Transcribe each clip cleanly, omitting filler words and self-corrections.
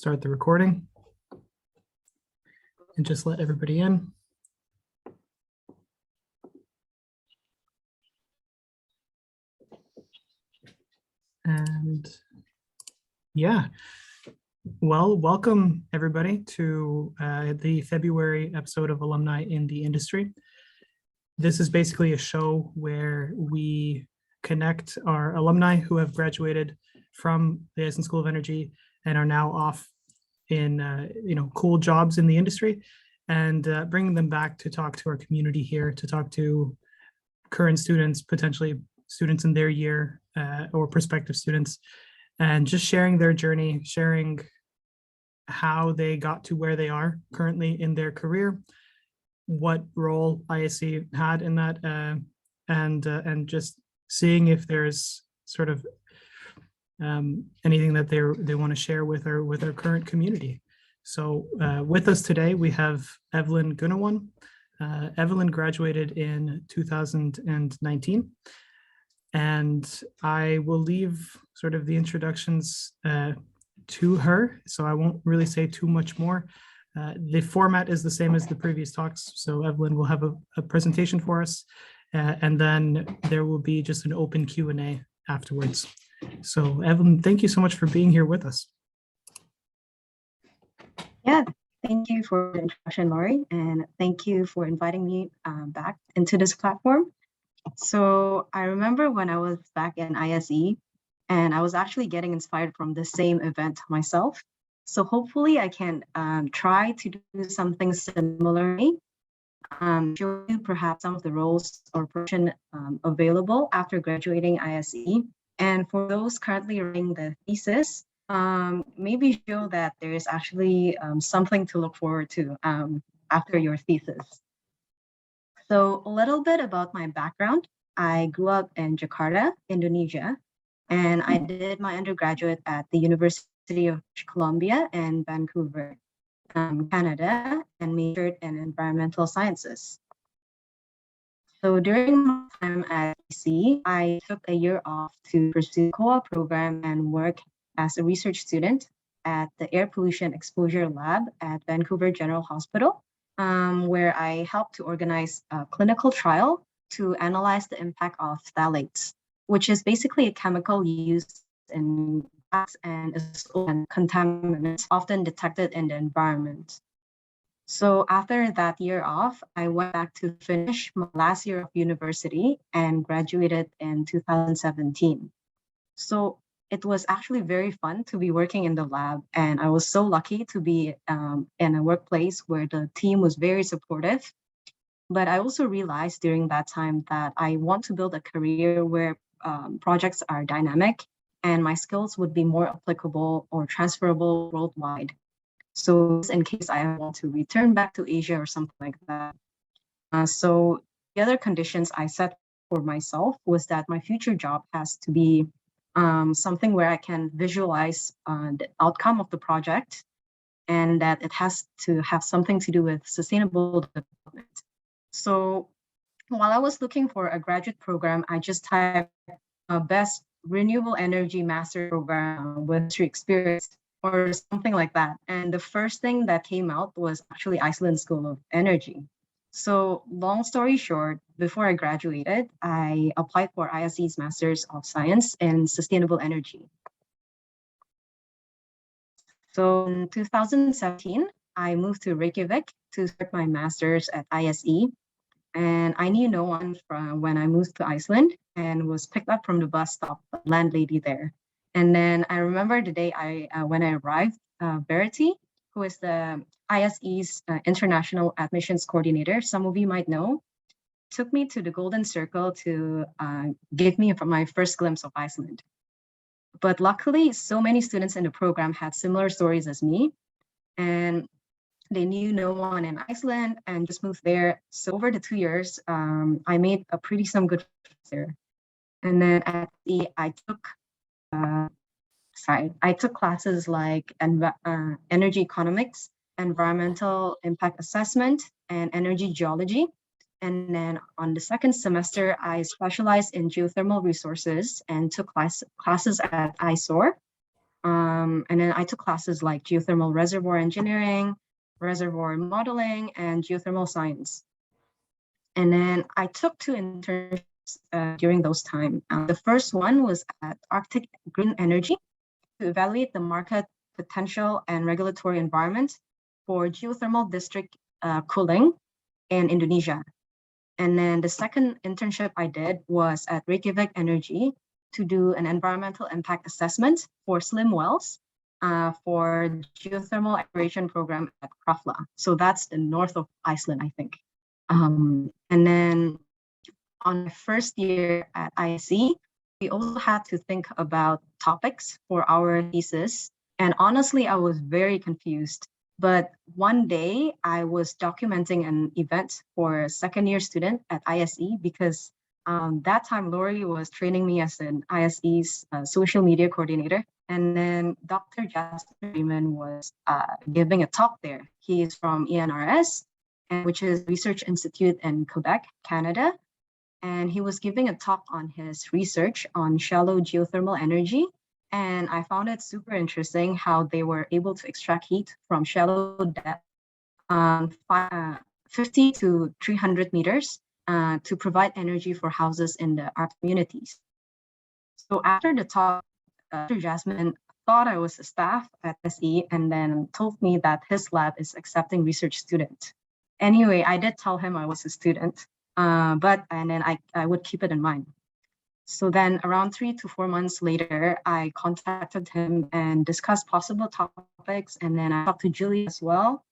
start the recording and just let everybody in. And yeah, well, welcome everybody to the February episode of Alumni in the Industry. This is basically a show where we connect our alumni who have graduated from the Iceland School of Energy and are now off in cool jobs in the industry, and bringing them back to talk to our community here, to talk to current students, potentially students in their year or prospective students, and just sharing their journey, sharing how they got to where they are currently in their career, what role ISEA had in that, and just seeing if there's sort of anything that they want to share with our current community. So with us today, we have Evelyn Gunawan. Evelyn graduated in 2019, and I will leave sort of the introductions to her, so I won't really say too much more. The format is the same as the previous talks, so Evelyn will have a presentation for us, and then there will be just an open Q&A afterwards. So Evelyn, thank you so much for being here with us. Yeah, thank you for the introduction, Laurie, and thank you for inviting me back into this platform. So I remember when I was back in ISE, and I was actually getting inspired from the same event myself. So hopefully I can try to do something similarly, show you perhaps some of the roles or position available after graduating ISE. And for those currently writing the thesis, maybe show that there is actually something to look forward to after your thesis. So a little bit about my background. I grew up in Jakarta, Indonesia, and I did my undergraduate at the University of Columbia in Vancouver, Canada, and majored in environmental sciences. So during my time at ISEA, I took a year off to pursue co-op program and work as a research student at the Air Pollution Exposure Lab at Vancouver General Hospital, where I helped to organize a clinical trial to analyze the impact of phthalates, which is basically a chemical used in gas and contaminants often detected in the environment. So after that year off, I went back to finish my last year of university and graduated in 2017. So it was actually very fun to be working in the lab, and I was so lucky to be in a workplace where the team was very supportive. But I also realized during that time that I want to build a career where projects are dynamic and my skills would be more applicable or transferable worldwide. So in case I want to return back to Asia or something like that. So the other conditions I set for myself was that my future job has to be something where I can visualize the outcome of the project, and that it has to have something to do with sustainable development. So while I was looking for a graduate program, I just typed best renewable energy master program with industry experience or something like that. And the first thing that came out was actually Iceland School of Energy. So long story short, before I graduated, I applied for ISEA's Masters of Science in Sustainable Energy. So in 2017, I moved to Reykjavik to start my master's at ISE. And I knew no one from when I moved to Iceland and was picked up from the bus stop, a landlady there. And then I remember the day when I arrived, Verity, who is the ISE's International Admissions Coordinator, some of you might know, took me to the Golden Circle to give me my first glimpse of Iceland. But luckily, so many students in the program had similar stories as me, and they knew no one in Iceland and just moved there. So over the 2 years, I made a pretty some good friends there. And then at the I took classes like energy economics, environmental impact assessment, and energy geology. And then on the second semester, I specialized in geothermal resources and took classes at ISOR. And then I took classes like geothermal reservoir engineering, reservoir modeling, and geothermal science. And then I took 2 internships during those time. The first one was at Arctic Green Energy to evaluate the market potential and regulatory environment for geothermal district cooling in Indonesia. And then the second internship I did was at Reykjavik Energy to do an environmental impact assessment for slim wells for geothermal exploration program at Krafla. So that's the north of Iceland, I think. And then on my first year at ISEA, we also had to think about topics for our thesis. And honestly, I was very confused. But one day I was documenting an event for a second-year student at ISE because that time Lori was training me as an ISE's social media coordinator. And then Dr. Jasper Freeman was giving a talk there. He is from ENRS, which is Research Institute in Quebec, Canada. And he was giving a talk on his research on shallow geothermal energy. And I found it super interesting how they were able to extract heat from shallow depth, 50 to 300 meters, to provide energy for houses in the art communities. So after the talk, Dr. Jasmine thought I was a staff at SE and then told me that his lab is accepting research students. Anyway, I did tell him I was a student, and then I would keep it in mind. So then around 3 to 4 months later, I contacted him and discussed possible topics. And then I talked to Julie as well.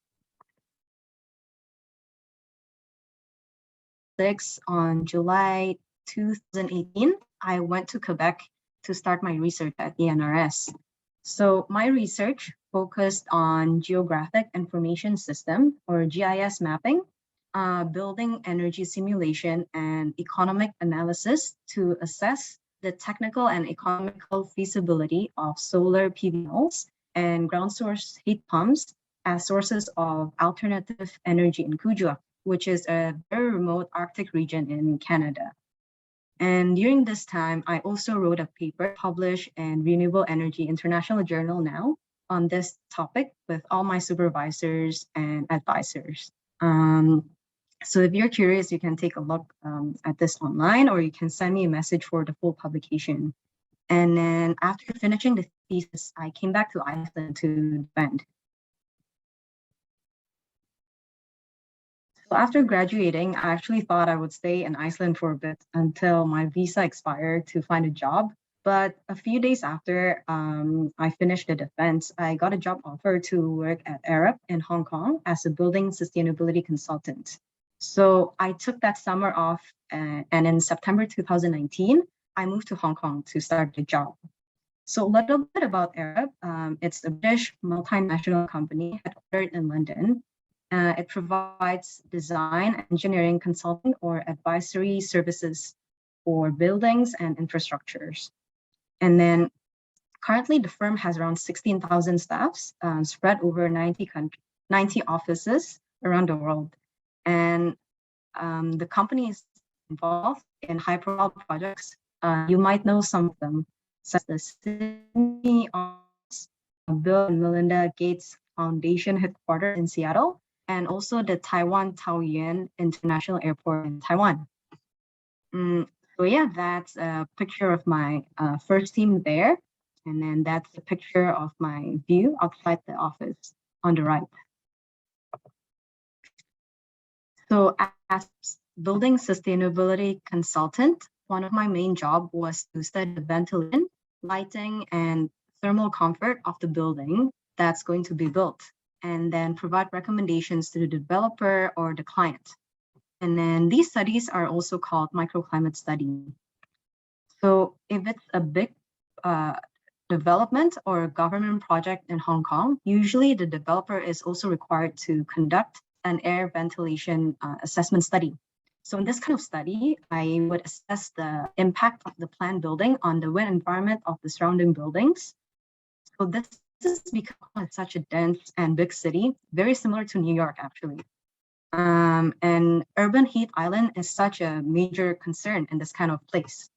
On July 2018, I went to Quebec to start my research at ENRS. So my research focused on geographic information system or GIS mapping, building energy simulation and economic analysis to assess the technical and economical feasibility of solar PV panels and ground source heat pumps as sources of alternative energy in Kujua, which is a very remote Arctic region in Canada. And during this time, I also wrote a paper published in Renewable Energy International Journal now on this topic with all my supervisors and advisors. So if you're curious, you can take a look at this online, or you can send me a message for the full publication. And then after finishing the thesis, I came back to Iceland to defend. So after graduating, I actually thought I would stay in Iceland for a bit until my visa expired to find a job. But a few days after I finished the defense, I got a job offer to work at Arup in Hong Kong as a building sustainability consultant. So I took that summer off, and in September 2019, I moved to Hong Kong to start the job. So a little bit about Arup. It's a British multinational company headquartered in London. It provides design, engineering, consulting, or advisory services for buildings and infrastructures. And then currently the firm has around 16,000 staffs spread over 90 offices around the world. And the company is involved in high-profile projects. You might know some of them, such as the Sydney Bill and Melinda Gates Foundation headquarters in Seattle, and also the Taiwan Taoyuan International Airport in Taiwan. So yeah, that's a picture of my first team there. And then that's a picture of my view outside the office on the right. So as building sustainability consultant, one of my main job was to study the ventilation, lighting, and thermal comfort of the building that's going to be built, and then provide recommendations to the developer or the client. And then these studies are also called microclimate study. So if it's a big development or government project in Hong Kong, usually the developer is also required to conduct an air ventilation assessment study. So in this kind of study, I would assess the impact of the planned building on the wind environment of the surrounding buildings. So this is because it's such a dense and big city, very similar to New York, actually. And urban heat island is such a major concern in this kind of place.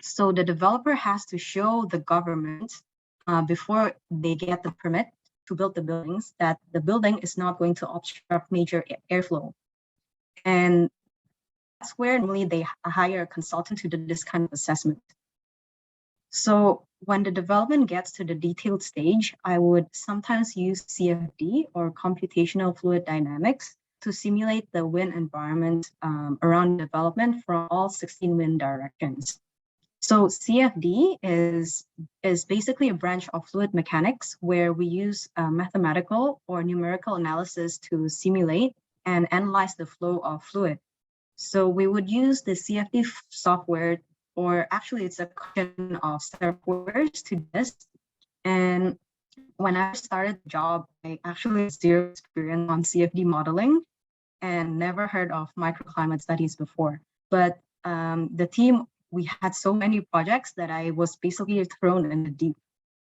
So the developer has to show the government before they get the permit to build the buildings, that the building is not going to obstruct major airflow. And that's where normally they hire a consultant to do this kind of assessment. So when the development gets to the detailed stage, I would sometimes use CFD or computational fluid dynamics to simulate the wind environment around development from all 16 wind directions. So CFD is basically a branch of fluid mechanics where we use mathematical or numerical analysis to simulate and analyze the flow of fluid. So we would use the CFD software, or actually it's a collection of softwares to do this. And when I started the job, I actually had zero experience on CFD modeling and never heard of microclimate studies before. But the team, we had so many projects that I was basically thrown in the deep.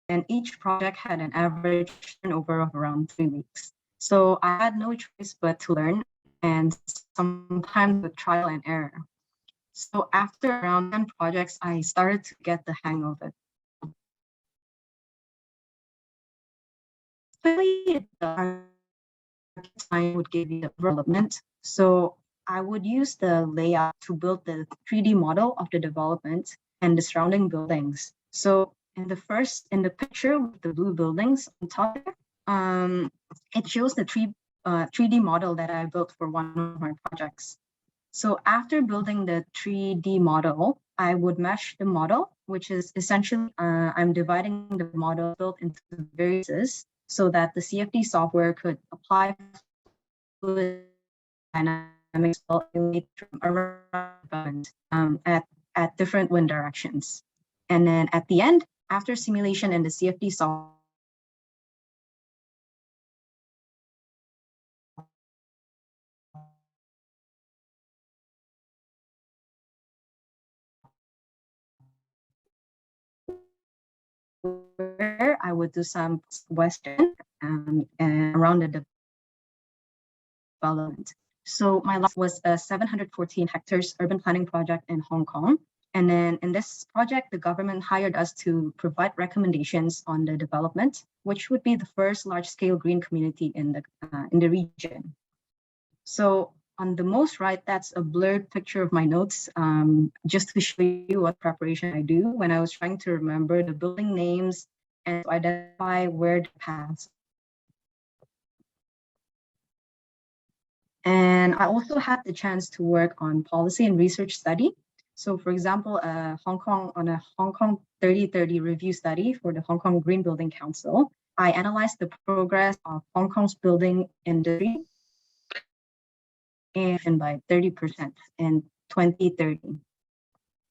And each project had an average turnover of around 3 weeks. So I had no choice but to learn, and sometimes with trial and error. So after around 10 projects, I started to get the hang of it. Especially the time would give you the development. So I would use the layout to build the 3D model of the development and the surrounding buildings. So in the picture with the blue buildings on top, it shows the 3D model that I built for one of my projects. So after building the 3D model, I would mesh the model, which is essentially, I'm dividing the model built into various so that the CFD software could apply fluid dynamics around at different wind directions. And then at the end, after simulation in the CFD software, where I would do some western and around the development. So my last was a 714 hectares urban planning project in Hong Kong. And then in this project, the government hired us to provide recommendations on the development, which would be the first large-scale green community in the region. So on the most right, that's a blurred picture of my notes, just to show you what preparation I do when I was trying to remember the building names and to identify where the paths. And I also had the chance to work on policy and research study. So for example, Hong Kong 3030 review study for the Hong Kong Green Building Council, I analyzed the progress of Hong Kong's building industry and by 30% in 2030.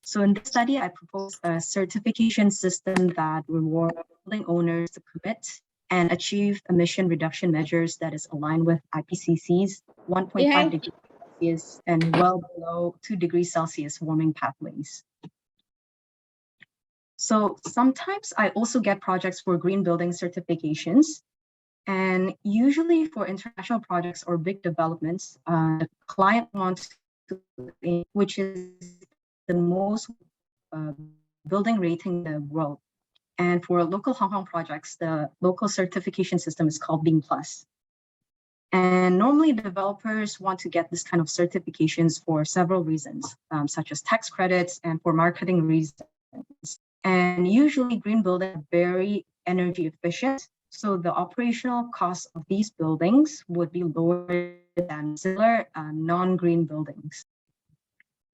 So in this study, I proposed a certification system that rewards building owners to commit and achieve emission reduction measures that is aligned with IPCC's 1.5 degrees Celsius and well below 2 degrees Celsius warming pathways. So sometimes I also get projects for green building certifications. And usually for international projects or big developments, the client wants to, which is the most building rating in the world. And for local Hong Kong projects, the local certification system is called Beam Plus. And normally developers want to get this kind of certifications for several reasons, such as tax credits and for marketing reasons. And usually green buildings are very energy efficient. So the operational cost of these buildings would be lower than similar non-green buildings.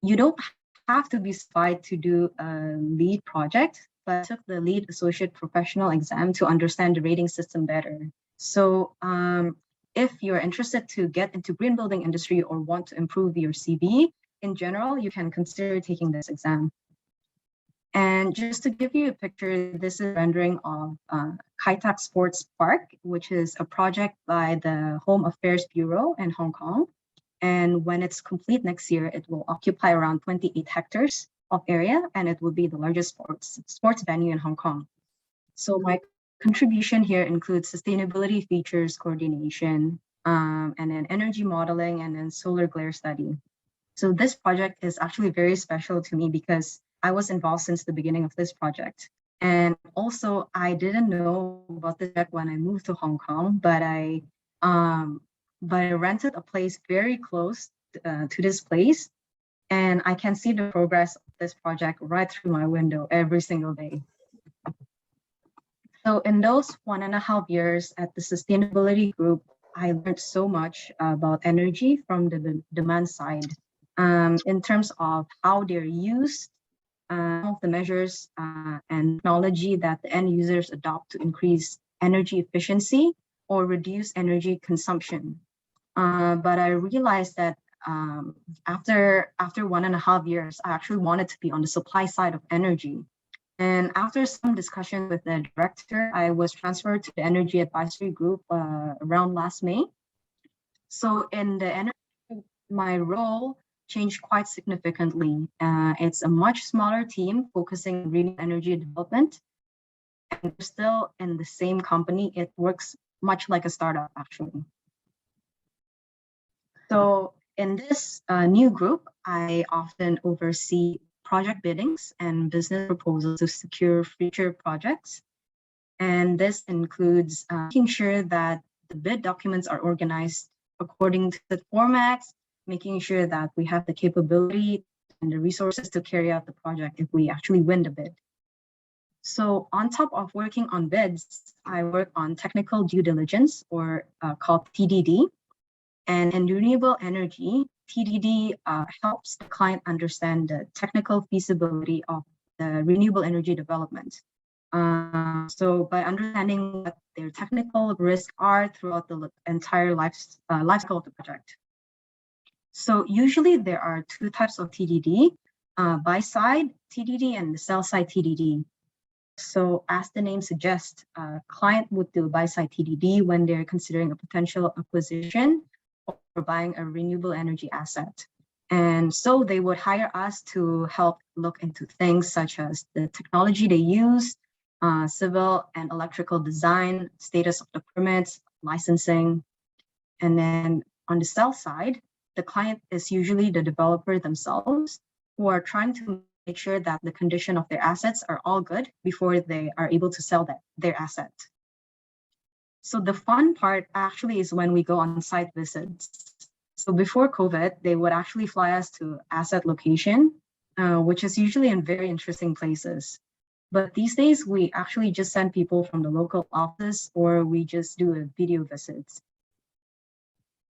You don't have to be certified to do a lead project, but I took the lead associate professional exam to understand the rating system better. So if you're interested to get into green building industry or want to improve your CV, in general, you can consider taking this exam. And just to give you a picture, this is a rendering of Kai Tak Sports Park, which is a project by the Home Affairs Bureau in Hong Kong. And when it's complete next year, it will occupy around 28 hectares of area, and it will be the largest sports venue in Hong Kong. So my contribution here includes sustainability features coordination, and then energy modeling, and then solar glare study. So this project is actually very special to me because I was involved since the beginning of this project. And also, I didn't know about this back when I moved to Hong Kong, but I rented a place very close to this place, and I can see the progress of this project right through my window every single day. So in those 1.5 years at the sustainability group, I learned so much about energy from the demand side, in terms of how they're used, of the measures and technology that the end users adopt to increase energy efficiency or reduce energy consumption. But I realized that after 1.5 years, I actually wanted to be on the supply side of energy. And after some discussion with the director, I was transferred to the energy advisory group around last May. So in the energy, my role changed quite significantly. It's a much smaller team focusing on renewable energy development. And we're still in the same company. It works much like a startup, actually. So in this new group, I often oversee project biddings and business proposals to secure future projects. And this includes making sure that the bid documents are organized according to the formats, making sure that we have the capability and the resources to carry out the project if we actually win the bid. So on top of working on bids, I work on technical due diligence, or called TDD. And in renewable energy, TDD helps the client understand the technical feasibility of the renewable energy development. So by understanding what their technical risks are throughout the entire life cycle of the project. So usually there are two types of TDD, buy side TDD and the sell side TDD. So as the name suggests, client would do buy side TDD when they're considering a potential acquisition or buying a renewable energy asset. And so they would hire us to help look into things such as the technology they use, civil and electrical design, status of the permits, licensing. And then on the sell side, the client is usually the developer themselves, who are trying to make sure that the condition of their assets are all good before they are able to sell their asset. So the fun part actually is when we go on site visits. So before COVID, they would actually fly us to asset location, which is usually in very interesting places. But these days, we actually just send people from the local office, or we just do a video visits.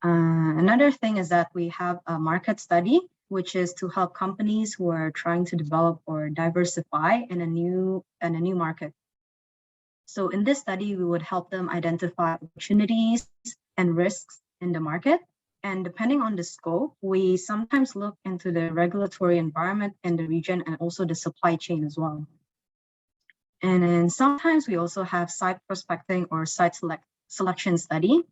Another thing is that we have a market study, which is to help companies who are trying to develop or diversify in a new market. So in this study, we would help them identify opportunities and risks in the market. And depending on the scope, we sometimes look into the regulatory environment in the region and also the supply chain as well. And then sometimes we also have site prospecting or site selection study.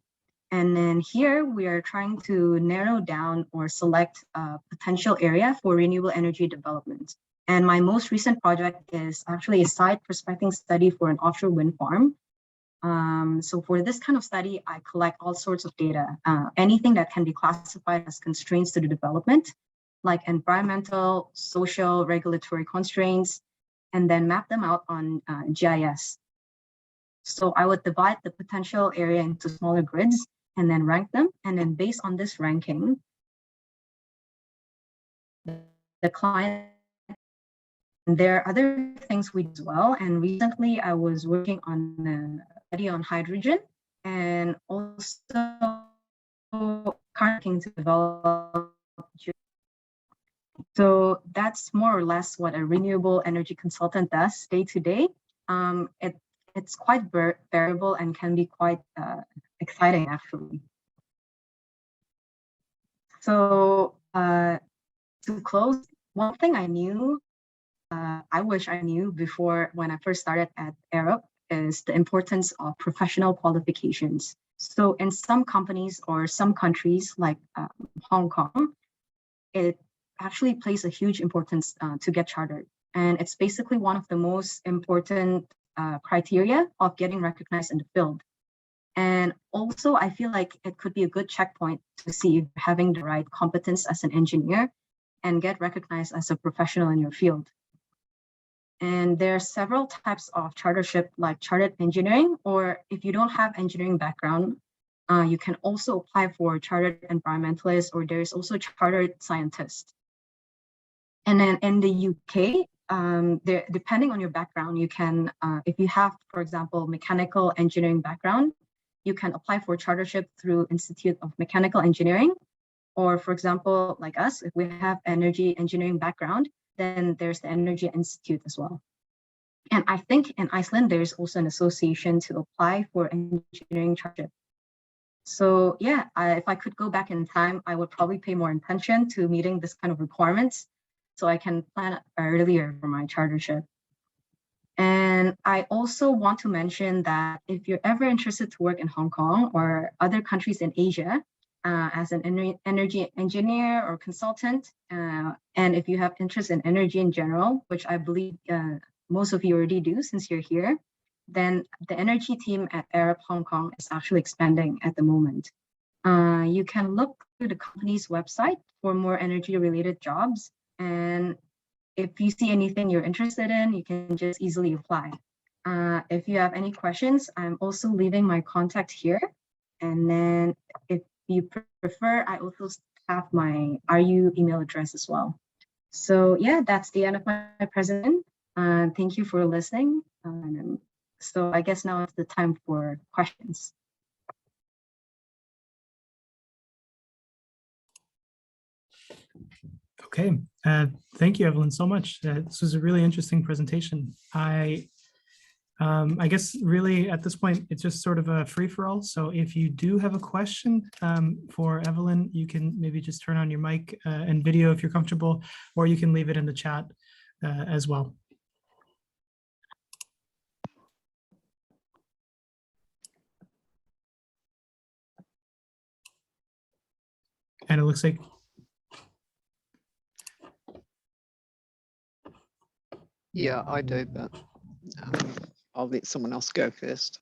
And then here we are trying to narrow down or select a potential area for renewable energy development. And my most recent project is actually a site prospecting study for an offshore wind farm. So for this kind of study, I collect all sorts of data, anything that can be classified as constraints to the development, like environmental, social, regulatory constraints, and then map them out on GIS. So I would divide the potential area into smaller grids and then rank them. And then based on this ranking, the client, there are other things we do as well. And recently I was working on a study on hydrogen, and also currently to develop. So that's more or less what a renewable energy consultant does day to day. It's quite variable and can be quite exciting, actually. So to close, one thing I knew, I wish I knew before when I first started at Arup, is the importance of professional qualifications. So in some companies or some countries like Hong Kong, it actually plays a huge importance to get chartered. And it's basically one of the most important criteria of getting recognized in the field. And also, I feel like it could be a good checkpoint to see if you're having the right competence as an engineer and get recognized as a professional in your field. And there are several types of chartership, like chartered engineering, or if you don't have engineering background, you can also apply for chartered environmentalist, or there is also chartered scientist. And then in the UK, depending on your background, you can, if you have, for example, mechanical engineering background, you can apply for chartership through Institute of Mechanical Engineering. Or for example, like us, if we have energy engineering background, then there's the Energy Institute as well. And I think in Iceland, there's also an association to apply for engineering chartership. So yeah, if I could go back in time, I would probably pay more attention to meeting this kind of requirements so I can plan earlier for my chartership. And I also want to mention that if you're ever interested to work in Hong Kong or other countries in Asia, as an energy engineer or consultant, and if you have interest in energy in general, which I believe most of you already do since you're here, then the energy team at Arup Hong Kong is actually expanding at the moment. You can look through the company's website for more energy related jobs. And if you see anything you're interested in, you can just easily apply. If you have any questions, I'm also leaving my contact here. And then if you prefer, I also have my RU email address as well. So yeah, that's the end of my presentation. Thank you for listening. So I guess now it's the time for questions. Okay, thank you, Evelyn, so much. This was a really interesting presentation. I guess really at this point, it's just sort of a free-for-all. So if you do have a question for Evelyn, you can maybe just turn on your mic and video if you're comfortable, or you can leave it in the chat as well. And it looks like yeah, I do, but I'll let someone else go first.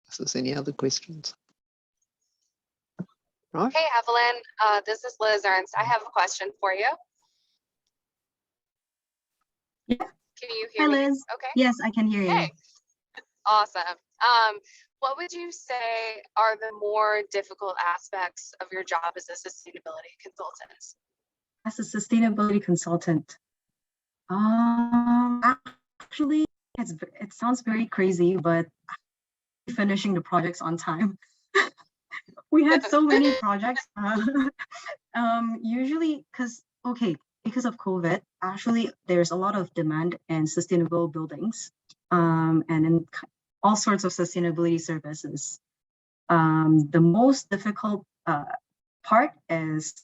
If there's any other questions. Right. Hey, Evelyn, this is Liz Ernst. I have a question for you. Yeah. Can you hear Hi, me? Liz. Okay. Yes, I can hear you. Hey, awesome. What would you say are the more difficult aspects of your job as a sustainability consultant? As a sustainability consultant, actually, it sounds very crazy, but finishing the projects on time. We had so many projects. Usually, because of COVID, actually, there's a lot of demand in sustainable buildings, and in all sorts of sustainability services. The most difficult part is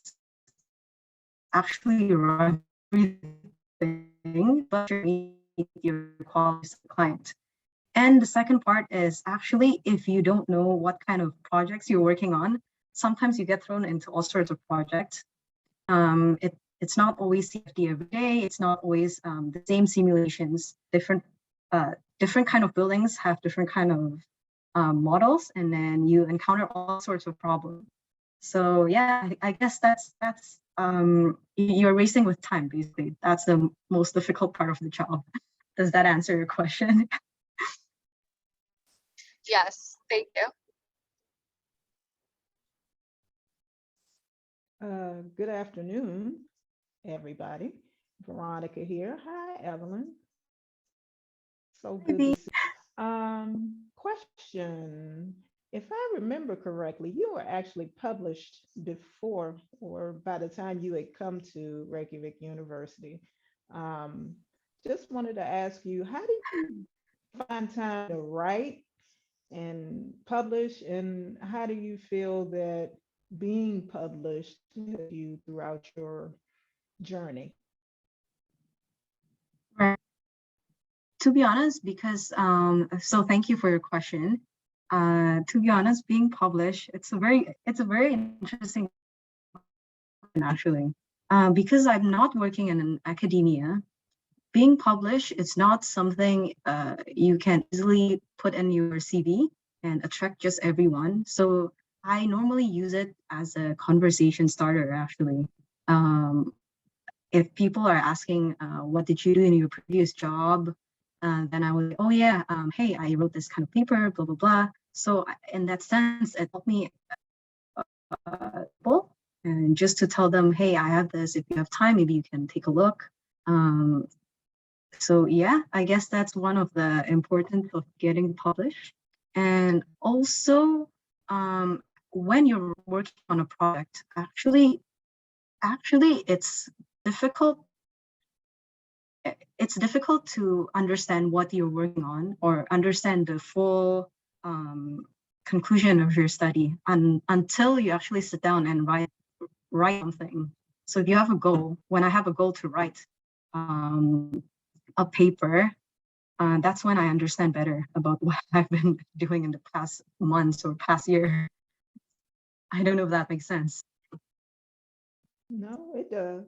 actually run everything, but you meet your quality as a client. And the second part is actually, if you don't know what kind of projects you're working on, sometimes you get thrown into all sorts of projects. It's not always CFD every day. It's not always the same simulations. Different kind of buildings have different kind of models, and then you encounter all sorts of problems. So yeah, I guess that's you're racing with time, basically. That's the most difficult part of the job. Does that answer your question? Yes, thank you. Good afternoon, everybody. Veronica here. Hi, Evelyn. So good to see. Question. If I remember correctly, you were actually published before or by the time you had come to Reykjavik University. Just wanted to ask you, how did you find time to write and publish, and how do you feel that being published helped you throughout your journey? Right. To be honest, because so thank you for your question. To be honest, being published, it's a very interesting actually, because I'm not working in an academia. Being published, it's not something you can easily put in your CV and attract just everyone. So I normally use it as a conversation starter, actually. if people are asking, what did you do in your previous job? Then I would, oh yeah, hey, I wrote this kind of paper, blah, blah, blah. So in that sense, it helped me and just to tell them, hey, I have this, if you have time, maybe you can take a look. So yeah, I guess that's one of the importance of getting published. And also, when you're working on a project, actually it's difficult. It's difficult to understand what you're working on or understand the full conclusion of your study until you actually sit down and write something. So if you have a goal, when I have a goal to write a paper, that's when I understand better about what I've been doing in the past months or past year. I don't know if that makes sense. No, it does.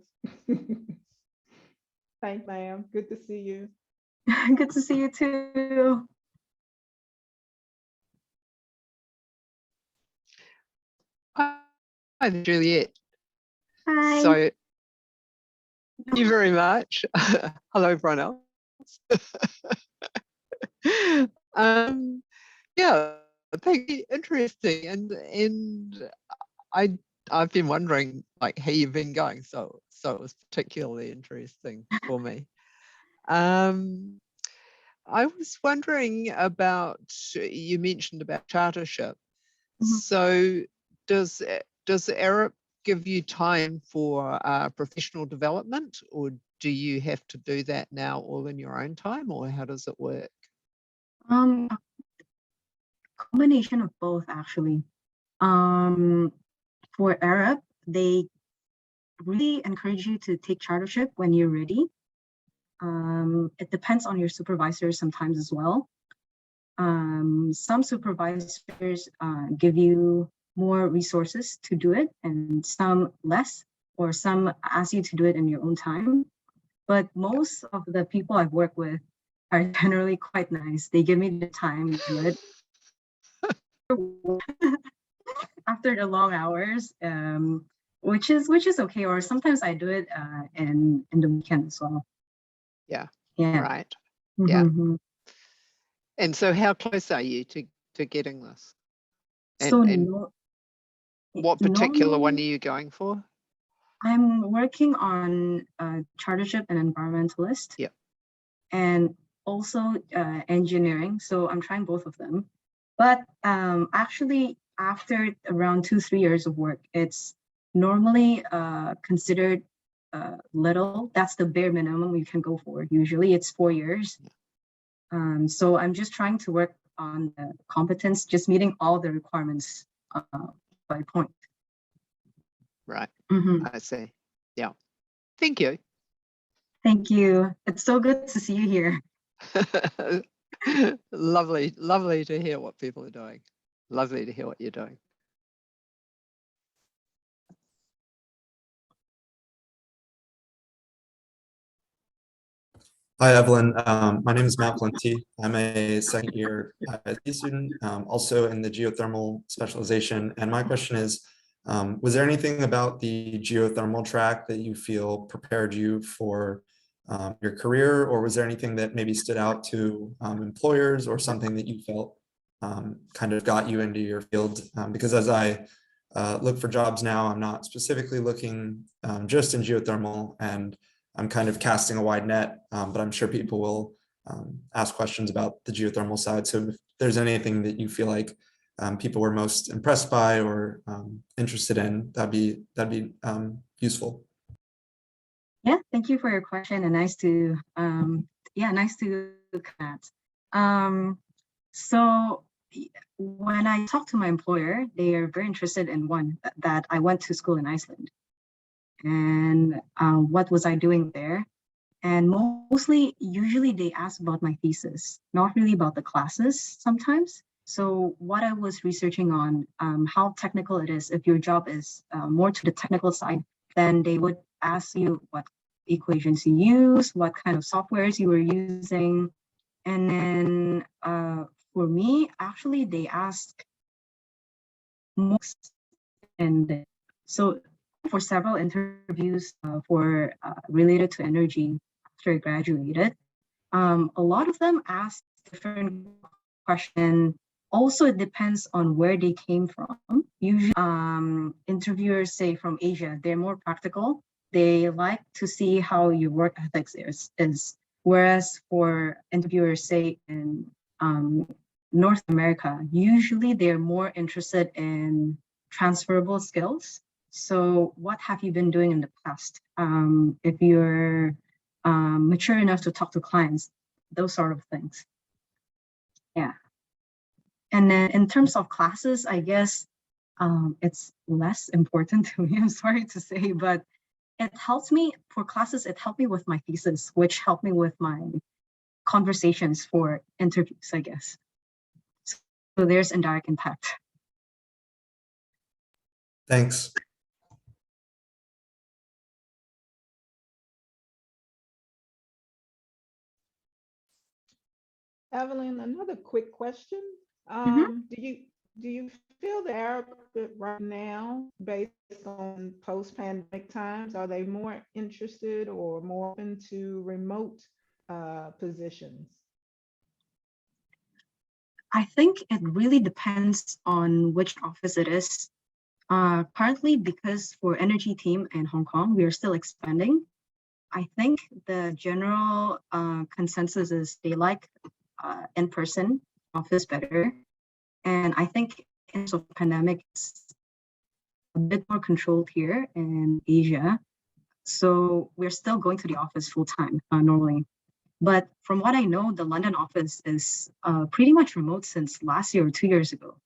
Thanks, ma'am. Good to see you. Good to see you too. Hi, Juliet. Hi. So, thank you very much. Hello, everyone else. Yeah, thank you. Interesting, and I've been wondering like how you've been going. So it was particularly interesting for me. I was wondering about, you mentioned about chartership. So does Arup give you time for professional development, or do you have to do that now all in your own time, or how does it work? Combination of both, actually. For Arup, they really encourage you to take chartership when you're ready. It depends on your supervisor sometimes as well. Some supervisors give you more resources to do it, and some less, or some ask you to do it in your own time. But most of the people I've worked with are generally quite nice. They give me the time to do it. After the long hours, which is okay. Or sometimes I do it in the weekend as well. Yeah. Yeah. Right. Mm-hmm. Yeah. And so, how close are you to getting this? So what particular one are normally, you going for? I'm working on chartership and environmentalist. Yeah. And also engineering. So I'm trying both of them. But actually, after around 2-3 years of work, it's normally considered little. That's the bare minimum you can go for. Usually it's 4 years. So I'm just trying to work on the competence, just meeting all the requirements by point. Right. Mm-hmm. I see. Yeah. Thank you. Thank you. It's so good to see you here. Lovely to hear what people are doing. Lovely to hear what you're doing. Hi, Evelyn. My name is Matt Plenty. I'm a second year ISEA student, also in the geothermal specialization. And my question is, was there anything about the geothermal track that you feel prepared you for your career, or was there anything that maybe stood out to employers, or something that you felt kind of got you into your field? Because as I look for jobs now, I'm not specifically looking just in geothermal, and I'm kind of casting a wide net, but I'm sure people will ask questions about the geothermal side. So if there's anything that you feel like people were most impressed by or interested in, that'd be useful. Yeah, thank you for your question, and nice to connect. So when I talk to my employer, they are very interested in one, that I went to school in Iceland, and what was I doing there? And usually they ask about my thesis, not really about the classes sometimes. So what I was researching on, how technical it is. If your job is more to the technical side, then they would ask you what equations you use, what kind of softwares you were using. And then for me, actually, they asked most. And so for several interviews related to energy after I graduated. A lot of them asked different questions. Also, it depends on where they came from. Usually, interviewers say from Asia, they're more practical. They like to see how your work ethics is. Whereas for interviewers, say in North America, usually they're more interested in transferable skills. So what have you been doing in the past? If you're mature enough to talk to clients, those sort of things. Yeah. And then in terms of classes, I guess it's less important to me, I'm sorry to say, but it helps me for classes. It helped me with my thesis, which helped me with my conversations for interviews, I guess. So there's indirect impact. Thanks. Evelyn, another quick question. Do you feel the Arab right now, based on post-pandemic times, are they more interested or more open to remote positions? I think it really depends on which office it is. Currently, because for energy team in Hong Kong, we are still expanding. I think the general consensus is they like in-person office better. And I think in terms of pandemic, it's a bit more controlled here in Asia. So we're still going to the office full time normally. But from what I know, the London office is pretty much remote since last year or 2 years ago.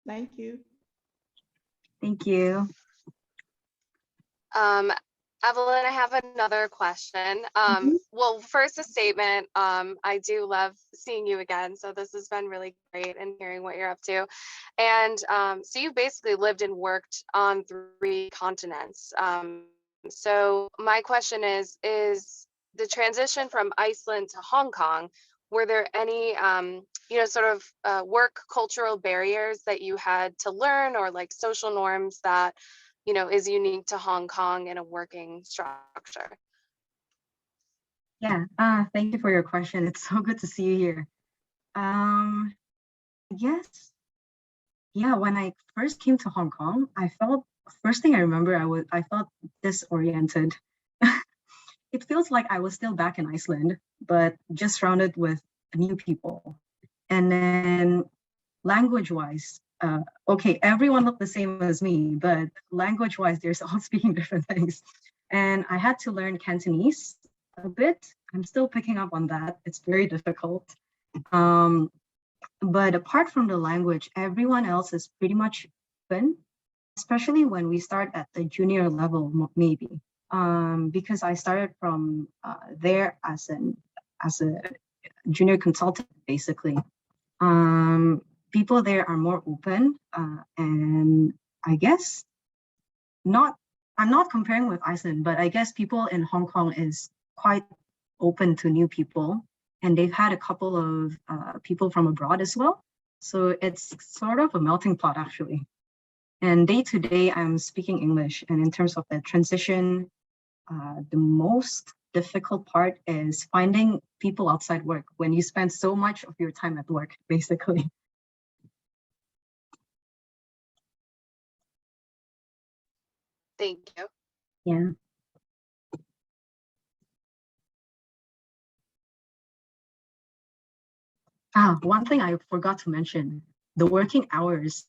Thank you. Thank you. Evelyn, I have another question. Well, first a statement. I do love seeing you again. So this has been really great and hearing what you're up to. And so you basically lived and worked on 3 continents. So my question is the transition from Iceland to Hong Kong, were there any, sort of work cultural barriers that you had to learn, or like social norms that is unique to Hong Kong in a working structure? Yeah, thank you for your question. It's so good to see you here. Yes. Yeah, when I first came to Hong Kong, first thing I remember, I felt disoriented. It feels like I was still back in Iceland, but just surrounded with new people. And then language-wise, okay, everyone looked the same as me, but language-wise, they're all speaking different things. And I had to learn Cantonese a bit. I'm still picking up on that. It's very difficult. But apart from the language, everyone else is pretty much open, especially when we start at the junior level, maybe. Because I started from there as a junior consultant, basically. People there are more open, and I guess I'm not comparing with Iceland, but I guess people in Hong Kong is quite open to new people, and they've had a couple of people from abroad as well. So it's sort of a melting pot, actually. And day to day, I'm speaking English. And in terms of the transition, the most difficult part is finding people outside work when you spend so much of your time at work, basically. Thank you. Yeah. One thing I forgot to mention, the working hours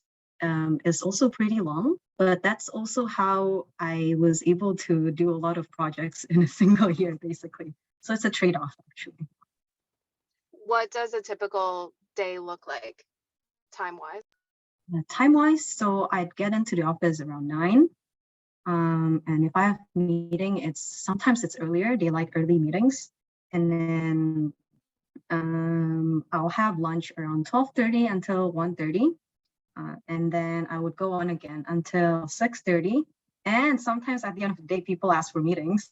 is also pretty long, but that's also how I was able to do a lot of projects in a single year, basically. So it's a trade-off, actually. What does a typical day look like, time-wise? Time-wise, so I'd get into the office around 9. And if I have a meeting, sometimes it's earlier. They like early meetings. And then I'll have lunch around 12:30 until 1:30. And then I would go on again until 6:30. And sometimes at the end of the day, people ask for meetings.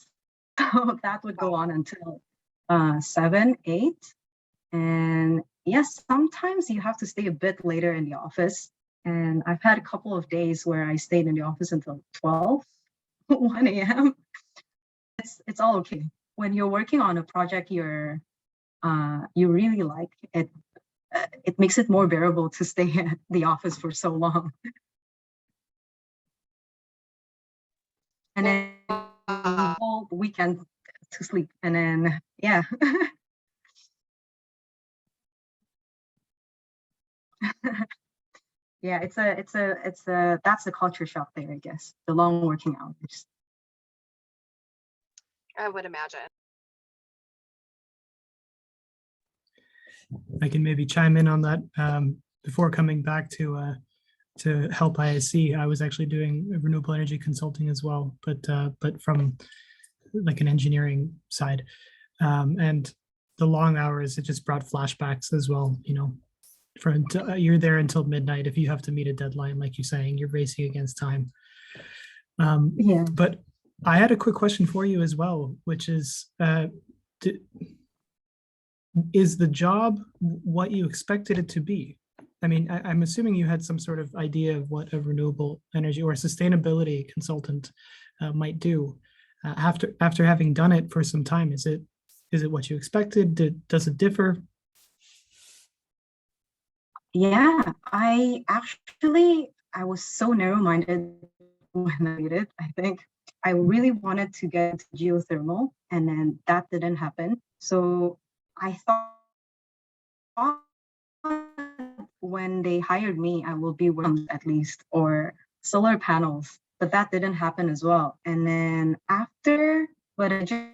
So that would go on until 7, 8. And yes, sometimes you have to stay a bit later in the office. And I've had a couple of days where I stayed in the office until 12, 1 a.m. It's all okay. When you're working on a project you really like, it makes it more bearable to stay at the office for so long. And then whole weekend to sleep, and then yeah. Yeah, it's a that's a culture shock there, I guess. The long working hours. I would imagine. I can maybe chime in on that before coming back to help ISE. I was actually doing renewable energy consulting as well, but from like an engineering side. And the long hours, it just brought flashbacks as well, you know, you're there until midnight. If you have to meet a deadline, like you're saying, you're racing against time. Yeah. But I had a quick question for you as well, which is the job what you expected it to be? I mean, I'm assuming you had some sort of idea of what a renewable energy or sustainability consultant might do. After having done it for some time, is it what you expected? Does it differ? Yeah, I was so narrow-minded when I did it. I think I really wanted to get into geothermal, and then that didn't happen. So I thought when they hired me, I will be working at least, or solar panels, but that didn't happen as well. And then after, but I just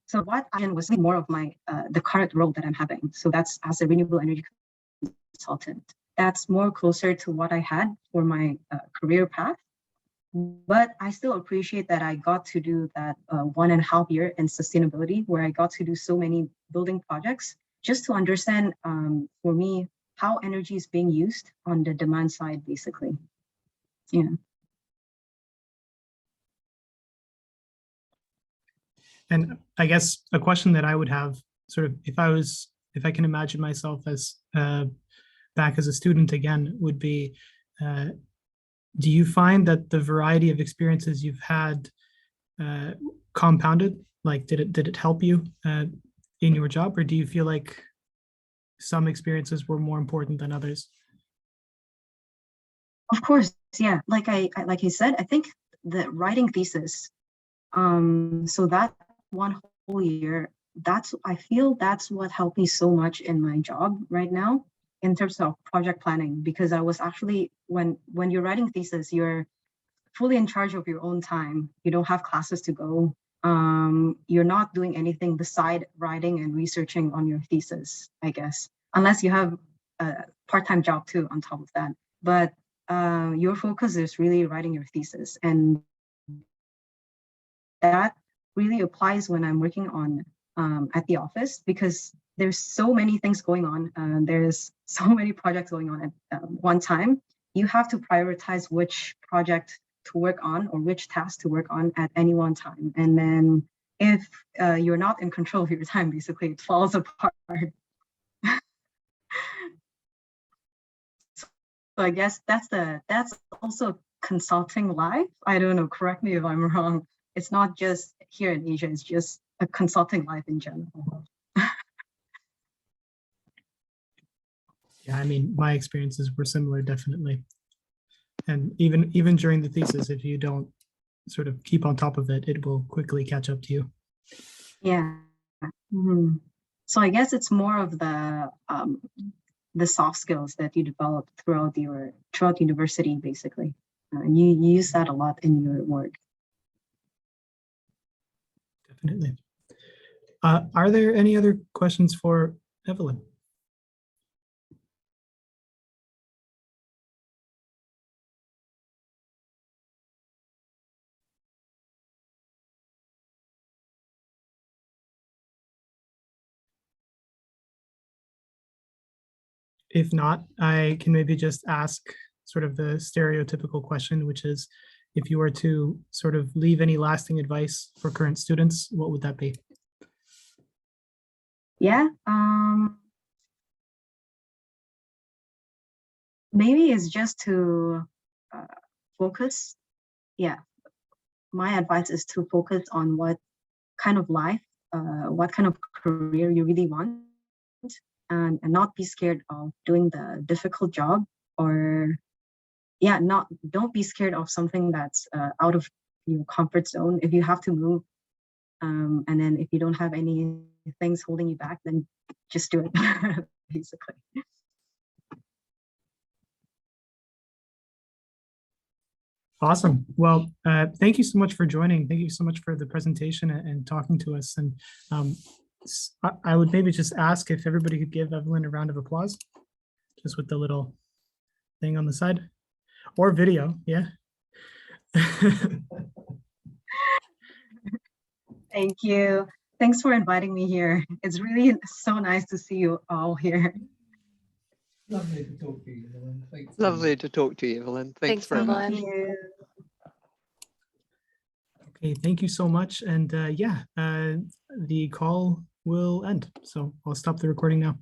so what I was more of my the current role that I'm having. So that's as a renewable energy consultant. That's more closer to what I had for my career path. But I still appreciate that I got to do that 1.5 year in sustainability, where I got to do so many building projects just to understand, for me, how energy is being used on the demand side, basically. Yeah. And I guess a question that I would have, sort of, if I can imagine myself as back as a student again, would be, do you find that the variety of experiences you've had compounded? Like, did it help you in your job, or do you feel like some experiences were more important than others? Of course, yeah. Like I said, I think the writing thesis. So that 1 whole year, I feel that's what helped me so much in my job right now in terms of project planning, because I was actually, when you're writing thesis, you're fully in charge of your own time. You don't have classes to go. You're not doing anything beside writing and researching on your thesis, I guess, unless you have a part-time job too on top of that. But your focus is really writing your thesis, and that really applies when I'm working on at the office, because there's so many things going on. There's so many projects going on at one time. You have to prioritize which project to work on or which task to work on at any one time. And then if you're not in control of your time, basically it falls apart. So I guess that's also consulting life. I don't know, correct me if I'm wrong. It's not just here in Asia, it's just a consulting life in general. Yeah, I mean, my experiences were similar, definitely. And even during the thesis, if you don't sort of keep on top of it, it will quickly catch up to you. Yeah. Mm-hmm. So I guess it's more of the soft skills that you develop throughout university, basically. You use that a lot in your work. Definitely. Are there any other questions for Evelyn? If not, I can maybe just ask sort of the stereotypical question, which is, if you were to sort of leave any lasting advice for current students, what would that be? Yeah, maybe it's just to focus. Yeah, my advice is to focus on what kind of life, what kind of career you really want, and not be scared of doing the difficult job, or yeah, don't be scared of something that's out of your comfort zone. If you have to move, and then if you don't have any things holding you back, then just do it, basically. Awesome. Well, thank you so much for joining. Thank you so much for the presentation and talking to us. And I would maybe just ask if everybody could give Evelyn a round of applause, just with the little thing on the side, or video. Yeah. Thank you. Thanks for inviting me here. It's really so nice to see you all here. Lovely to talk to you, Evelyn. Thanks. Lovely to talk to you, Evelyn. Thanks very Thanks, much. Evelyn. Thank you. Okay, thank you so much. And yeah, the call will end. So I'll stop the recording now.